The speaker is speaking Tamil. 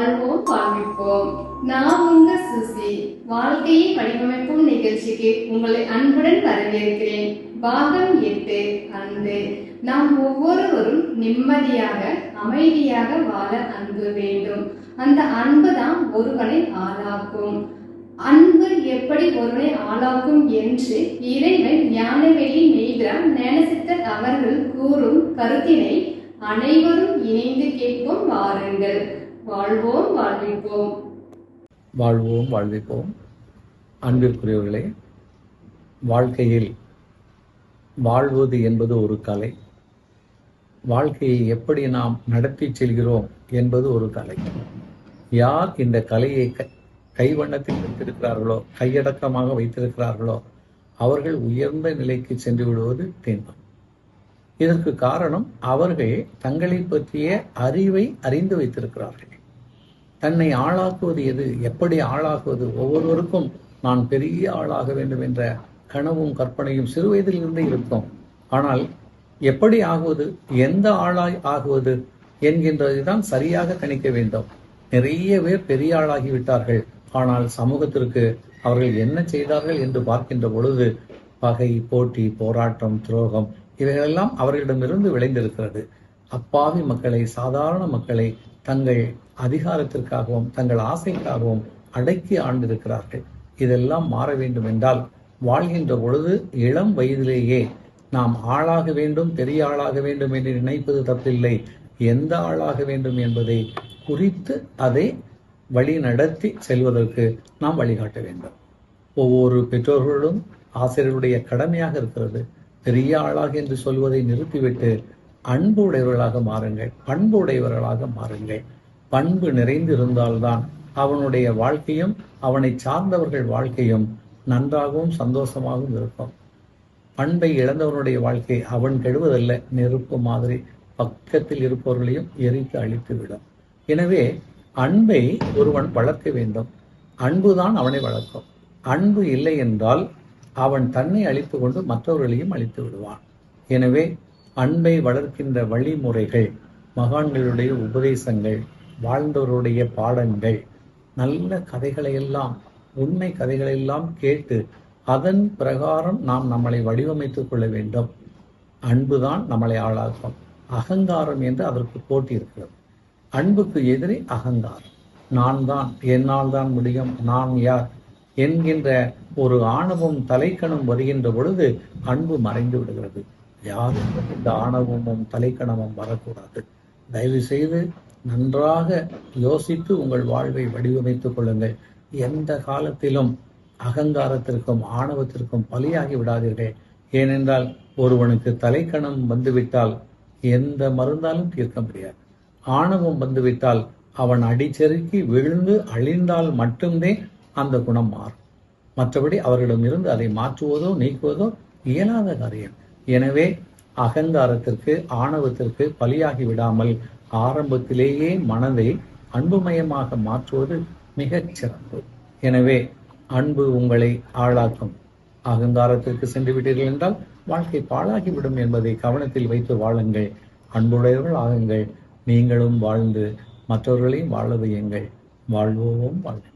வாழ்வோம் வாழ்விப்போம். நான் உங்க சுசி. வாழ்க்கையை வடிவமைக்கும் நிகழ்ச்சிக்கு உங்களை அன்புடன் வரவேற்கிறேன். பாகம் 8 அன்பு. நாம் ஒவ்வொருவரும் நிம்மதியாக அமைதியாக வாழ அன்பு வேண்டும். அந்த அன்பு தான் ஒருவனை ஆளாக்கும். அன்பு எப்படி ஒருவனை ஆளாக்கும் என்று இறைவன் ஞானவெளி மெய்கிராம் ஞானசித்தர் அவர்கள் கூறும் கருத்தினை அனைவரும் இணைந்து கேட்போம். வாருங்கள். வாழ்வோம் வாழ்விப்போம். வாழ்வோம் வாழ்விப்போம். அன்பிற்குரியவர்களே, வாழ்க்கையில் வாழ்வது என்பது ஒரு கலை. வாழ்க்கையை எப்படி நாம் நடத்தி செல்கிறோம் என்பது ஒரு கலை. யார் இந்த கலையை கைவண்ணத்தில் வைத்திருக்கிறார்களோ, கையடக்கமாக வைத்திருக்கிறார்களோ, அவர்கள் உயர்ந்த நிலைக்கு சென்று விடுவது திண்ணம். இதற்கு காரணம், அவர்கள் தங்களை பற்றிய அறிவை அறிந்து வைத்திருக்கிறார்கள். தன்னை ஆளாக்குவது எது, எப்படி ஆளாக்குவது, ஒவ்வொருவருக்கும் நான் பெரிய ஆளாக வேண்டும் என்ற கனவும் கற்பனையும் சிறு வயதிலிருந்தே இருக்கும். ஆனால் எப்படி ஆகுவது, எந்த ஆளாய் ஆகுவது என்கின்றதுதான் சரியாக கணிக்க வேண்டும். நிறைய பேர் பெரிய ஆளாகிவிட்டார்கள். ஆனால் சமூகத்திற்கு அவர்கள் என்ன செய்தார்கள் என்று பார்க்கின்ற பொழுது பகை, போட்டி, போராட்டம், துரோகம் இவைகளெல்லாம் அவர்களிடமிருந்து விளைந்திருக்கிறது. அப்பாவி மக்களை, சாதாரண மக்களை தங்கள் அதிகாரத்திற்காகவும் தங்கள் ஆசைக்காகவும் அடக்கி ஆண்டிருக்கிறார்கள். இதெல்லாம் மாற வேண்டும் என்றால் வாழ்கின்ற பொழுது இளம் வயதிலேயே நாம் ஆளாக வேண்டும், பெரிய ஆளாக வேண்டும் என்று நினைப்பது தப்பில்லை. எந்த ஆளாக வேண்டும் என்பதை குறித்து அதை வழி நடத்தி செல்வதற்கு நாம் வழிகாட்ட வேண்டும். ஒவ்வொரு பெற்றோர்களும் ஆசிரியருடைய கடமையாக இருக்கிறது. பெரிய ஆளாக என்று சொல்வதை நிறுத்திவிட்டு அன்பு உடையவர்களாக மாறுங்கள், பண்பு உடையவர்களாக மாறுங்கள். பண்பு நிறைந்திருந்தால்தான் அவனுடைய வாழ்க்கையும் அவனை சார்ந்தவர்கள் வாழ்க்கையும் நன்றாகவும் சந்தோஷமாகவும் இருக்கும். பண்பை இழந்தவனுடைய வாழ்க்கை அவன் கெடுவதல்ல, நெருப்பு மாதிரி பக்கத்தில் இருப்பவர்களையும் எரித்து அழித்து விடும். எனவே அன்பை ஒருவன் வளர்க்க வேண்டும். அன்புதான் அவனை வளர்க்கும். அன்பு இல்லை என்றால் அவன் தன்னை அழித்து கொண்டு மற்றவர்களையும் அழித்து விடுவான். எனவே அன்பை வளர்க்கின்ற வழிமுறைகள், மகான்களுடைய உபதேசங்கள், வாழ்ந்தவருடைய பாடங்கள், நல்ல கதைகளையெல்லாம், உண்மை கதைகளெல்லாம் கேட்டு அதன் பிரகாரம் நாம் நம்மளை வடிவமைத்துக் கொள்ள வேண்டும். அன்புதான் நம்மளை ஆளாக்கும். அகங்காரம் என்று அதற்கு போட்டி இருக்கிறது. அன்புக்கு எதிரே அகங்காரம். நான் தான், என்னால் தான் முடியும், நான் யார் என்கின்ற ஒரு ஆணவம் தலைக்கணம் வருகின்ற பொழுது அன்பு மறைந்து விடுகிறது. யாருக்கும் இந்த ஆணவமும் தலைக்கணமும் வரக்கூடாது. தயவு செய்து நன்றாக யோசித்து உங்கள் வாழ்வை வடிவமைத்துக் கொள்ளுங்கள். எந்த காலத்திலும் அகங்காரத்திற்கும் ஆணவத்திற்கும் பலியாகி விடாதீர்கள். ஏனென்றால் ஒருவனுக்கு தலைக்கணம் வந்துவிட்டால் எந்த மருந்தாலும் தீர்க்க முடியாது. ஆணவம் வந்துவிட்டால் அவன் அடிச்சறுக்கி விழுந்து அழிந்தால் மட்டுமே அந்த குணம் மாறும். மற்றபடி அவர்களிடமிருந்து அதை மாற்றுவதோ நீக்குவதோ இயலாத காரியம். எனவே அகங்காரத்திற்கு ஆணவத்திற்கு பலியாகி விடாமல் ஆரம்பத்திலேயே மனதை அன்புமயமாக மாற்றுவது மிகச் சிறப்பு. எனவே அன்பு உங்களை ஆளாக்கும். அகங்காரத்திற்கு சென்று விட்டீர்கள் என்றால் வாழ்க்கை பாழாகிவிடும் என்பதை கவனத்தில் வைத்து வாழுங்கள். அன்புடையவர்கள் ஆகுங்கள். நீங்களும் வாழ்ந்து மற்றவர்களையும் வாழ வையுங்கள். வாழ்வோம் வாழ்வோம்.